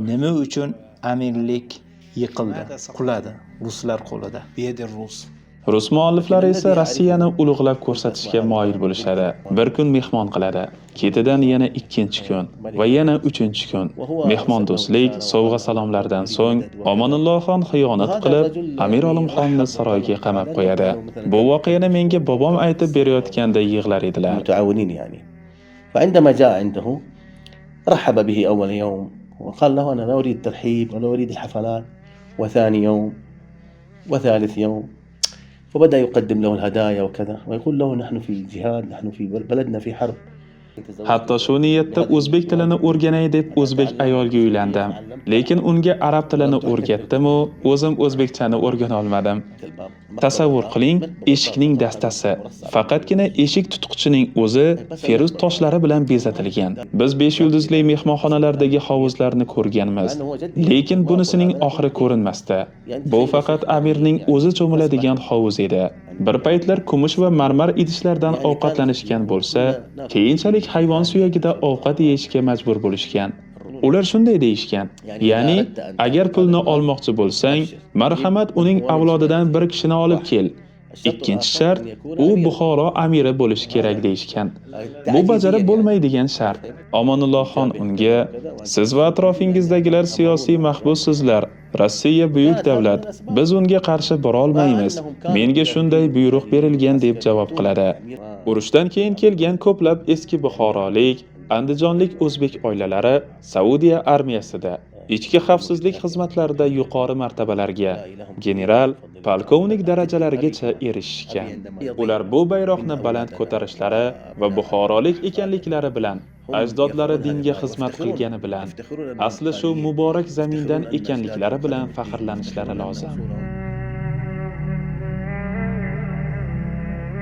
Nima uchun amirlik yiqildi, quladi ruslar qo'lida? Rus mualliflari esa Rossiyani ulug'lab ko'rsatishga moyil bo'lishadi. Bir kun mehmon qiladi, ketidan yana ikkinchi kun va yana uchinchi kun. Mehmondo'stlik, sovg'a-salomlardan so'ng Omonulloh xon xiyonat qilib, Amir Olimxonni saroyga qamab qo'yadi. Bu voqeani menga bobom aytib berayotganda yig'lar edilar. متعاونين يعني. فعندما جاء عنده رحب به أول يوم وقال له أنا لا أريد ترحيب ولا أريد الحفلات، وثاني يوم وثالث يوم، فبدأ يقدم له الهدايا وكذا ويقول له نحن في جهاد، نحن في بلدنا في حرب. Hatto shu niyatda o'zbek tilini o'rganay deb o'zbek ayolga uylandim. Lekin unga arab tilini o'rgatdim-u, o'zim o'zbekchani o'rgana olmadim. Tasavvur qiling, eshikning dastasi, faqatgina eshik tutqichining o'zi feruz toshlari bilan bezatilgan. Biz 5 yulduzli mehmonxonalardagi hovuzlarni ko'rganmiz, lekin bunisining oxiri ko'rinmasdi. Bu faqat amirning o'zi cho'miladigan hovuz edi. Bir paytlar kumush va marmar idishlardan ovqatlanishgan bo'lsa, keyinchalik hayvon suyagida ovqat yeyishga majbur bo'lishgan. Ular shunday deyishgan: ya'ni agar pulni olmoqchi bo'lsang, marhamat uning avlodidan bir kishini olib kel. Ikkinchi shart, u Buxoro amiri bo'lishi kerak deyishgan. Bu bajarib bo'lmaydigan shart. Omonulloh xon unga: siz va atrofingizdagilar siyosiy mahbussizlar. Rossiya buyuk davlat. Biz unga qarshi bora olmaymiz. Menga shunday buyruq berilgan deb javob qiladi. Urushdan keyin kelgan ko'plab eski buxorolik, andijonlik o'zbek oilalari Saudiya armiyasida, ichki xavfsizlik xizmatlarida yuqori martabalarga, general, polkovnik darajalarigacha erishishgan. Ular bu bayroqni baland ko'tarishlari va buxorolik ekanliklari bilan, ajdodlari dinga xizmat qilgani bilan, asli shu muborak zamindan ekanliklari bilan faxrlanishlari lozim.